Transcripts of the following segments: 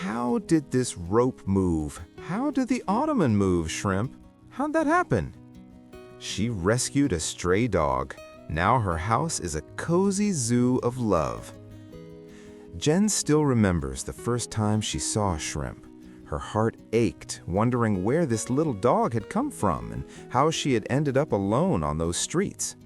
How did this rope move? How did the ottoman move, Shrimp? How'd that happen? She rescued a stray dog. Now her house is a cozy zoo of love. Jen still remembers the first time she saw Shrimp. Her heart ached, wondering where this little dog had come from and how she had ended up alone on those streets.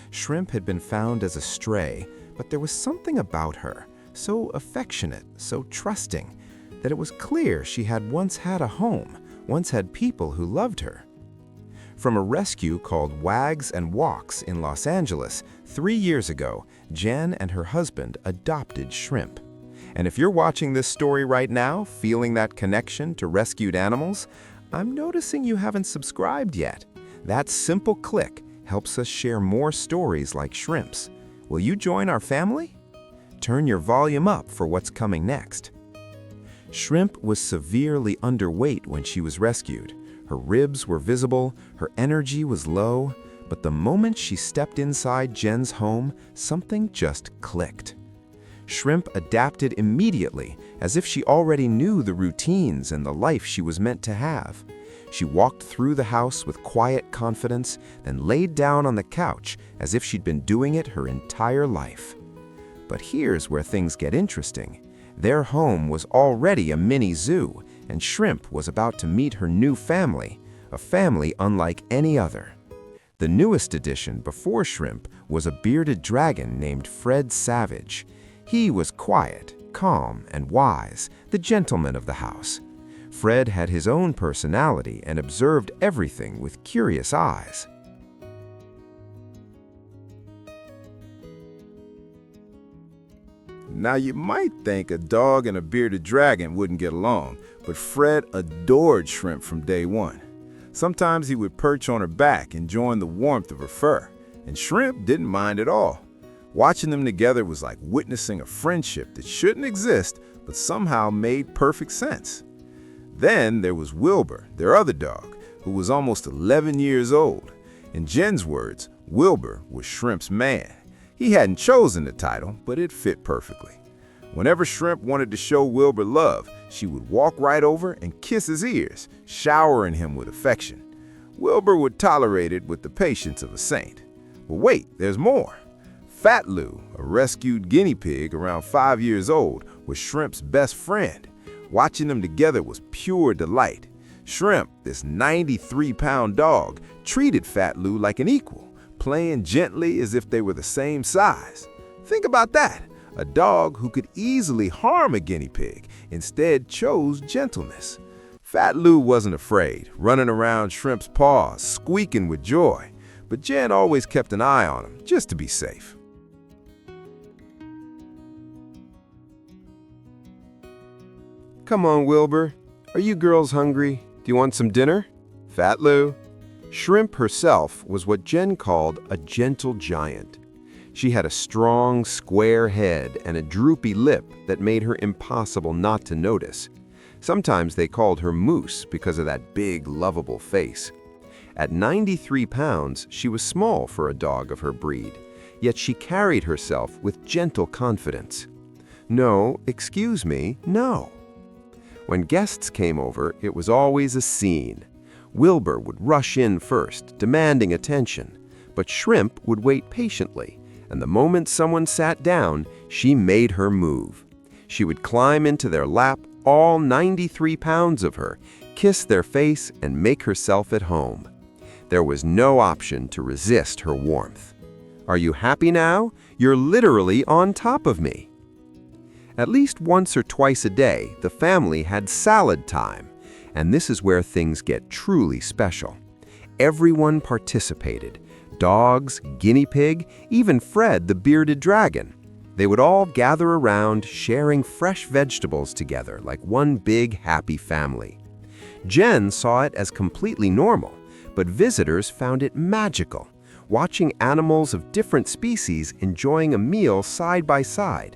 Shrimp had been found as a stray, but there was something about her, so affectionate, so trusting, that it was clear she had once had a home, once had people who loved her. From a rescue called Wags and Walks in Los Angeles, 3 years ago, Jen and her husband adopted Shrimp. And if you're watching this story right now, feeling that connection to rescued animals, I'm noticing you haven't subscribed yet. That simple click helps us share more stories like Shrimp's. Will you join our family? Turn your volume up for what's coming next. Shrimp was severely underweight when she was rescued. Her ribs were visible, her energy was low, but the moment she stepped inside Jen's home, something just clicked. Shrimp adapted immediately, as if she already knew the routines and the life she was meant to have. She walked through the house with quiet confidence, then laid down on the couch as if she'd been doing it her entire life. But here's where things get interesting. Their home was already a mini zoo, and Shrimp was about to meet her new family, a family unlike any other. The newest addition before Shrimp was a bearded dragon named Fred Savage. He was quiet, calm, and wise, the gentleman of the house. Fred had his own personality and observed everything with curious eyes. Now you might think a dog and a bearded dragon wouldn't get along, but Fred adored Shrimp from day one. Sometimes he would perch on her back, enjoying the warmth of her fur, and Shrimp didn't mind at all. Watching them together was like witnessing a friendship that shouldn't exist, but somehow made perfect sense. Then there was Wilbur, their other dog, who was almost 11 years old. In Jen's words, Wilbur was Shrimp's man. He hadn't chosen the title, but it fit perfectly. Whenever Shrimp wanted to show Wilbur love, she would walk right over and kiss his ears, showering him with affection. Wilbur would tolerate it with the patience of a saint. But wait, there's more. Fatloo, a rescued guinea pig around 5 years old, was Shrimp's best friend. Watching them together was pure delight. Shrimp, this 93-pound dog, treated Fatloo like an equal, playing gently as if they were the same size. Think about that. A dog who could easily harm a guinea pig instead chose gentleness. Fatloo wasn't afraid, running around Shrimp's paws, squeaking with joy. But Jen always kept an eye on him, just to be safe. Come on, Wilbur. Are you girls hungry? Do you want some dinner? Fatloo. Shrimp herself was what Jen called a gentle giant. She had a strong, square head and a droopy lip that made her impossible not to notice. Sometimes they called her Moose because of that big, lovable face. At 93 pounds, she was small for a dog of her breed, yet she carried herself with gentle confidence. No, excuse me, no. When guests came over, it was always a scene. Wilbur would rush in first, demanding attention, but Shrimp would wait patiently, and the moment someone sat down, she made her move. She would climb into their lap, all 93 pounds of her, kiss their face, and make herself at home. There was no option to resist her warmth. Are you happy now? You're literally on top of me. At least once or twice a day, the family had salad time, and this is where things get truly special. Everyone participated. Dogs, guinea pig, even Fred the bearded dragon. They would all gather around, sharing fresh vegetables together like one big happy family. Jen saw it as completely normal, but visitors found it magical, watching animals of different species enjoying a meal side by side.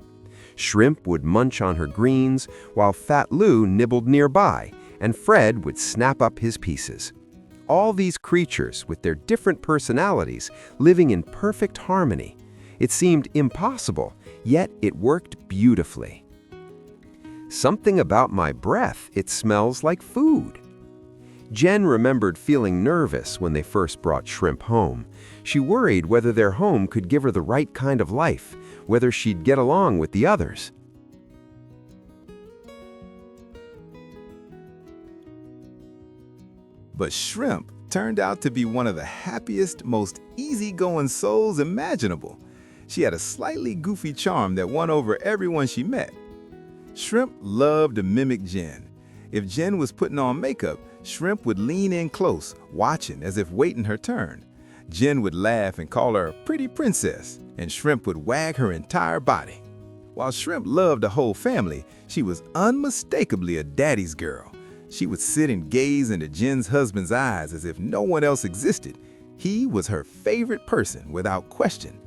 Shrimp would munch on her greens, while Fatloo nibbled nearby, and Fred would snap up his pieces. All these creatures, with their different personalities, living in perfect harmony. It seemed impossible, yet it worked beautifully. Something about my breath, it smells like food. Jen remembered feeling nervous when they first brought shrimp home. She worried whether their home could give her the right kind of life, whether she'd get along with the others. But Shrimp turned out to be one of the happiest, most easygoing souls imaginable. She had a slightly goofy charm that won over everyone she met. Shrimp loved to mimic Jen. If Jen was putting on makeup, Shrimp would lean in close, watching as if waiting her turn. Jen would laugh and call her a pretty princess, and Shrimp would wag her entire body. While Shrimp loved the whole family, she was unmistakably a daddy's girl. She would sit and gaze into Jen's husband's eyes as if no one else existed. He was her favorite person without question.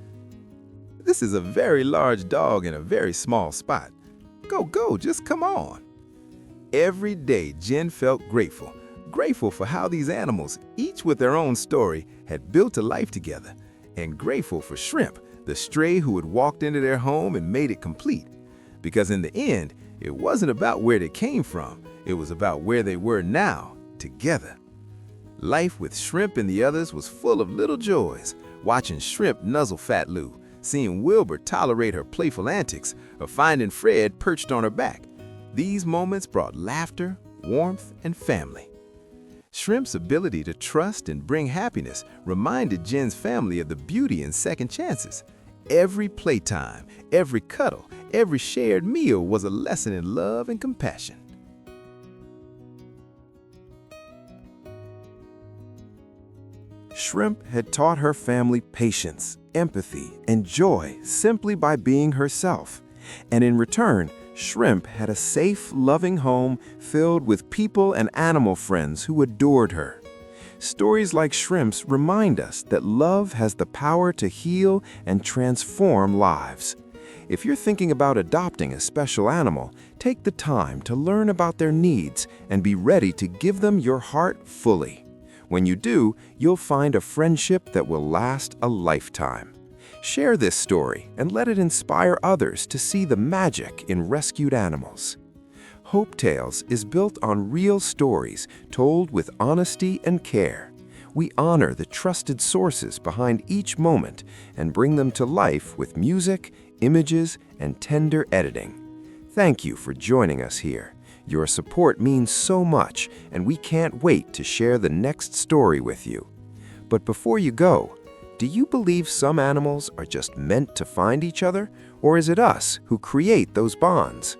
This is a very large dog in a very small spot. Go, just come on. Every day, Jen felt grateful for how these animals, each with their own story, had built a life together, and grateful for Shrimp, the stray who had walked into their home and made it complete. Because in the end, it wasn't about where they came from, it was about where they were now, together. Life with Shrimp and the others was full of little joys, watching Shrimp nuzzle Fatloo, seeing Wilbur tolerate her playful antics, or finding Fred perched on her back. These moments brought laughter, warmth, and family. Shrimp's ability to trust and bring happiness reminded Jen's family of the beauty in second chances. Every playtime, every cuddle, every shared meal was a lesson in love and compassion. Shrimp had taught her family patience, empathy, and joy simply by being herself. And in return, Shrimp had a safe, loving home filled with people and animal friends who adored her. Stories like Shrimp's remind us that love has the power to heal and transform lives. If you're thinking about adopting a special animal, take the time to learn about their needs and be ready to give them your heart fully. When you do, you'll find a friendship that will last a lifetime. Share this story and let it inspire others to see the magic in rescued animals. HopeTails is built on real stories told with honesty and care. We honor the trusted sources behind each moment and bring them to life with music, images, and tender editing. Thank you for joining us here. Your support means so much, and we can't wait to share the next story with you. But before you go, do you believe some animals are just meant to find each other, or is it us who create those bonds?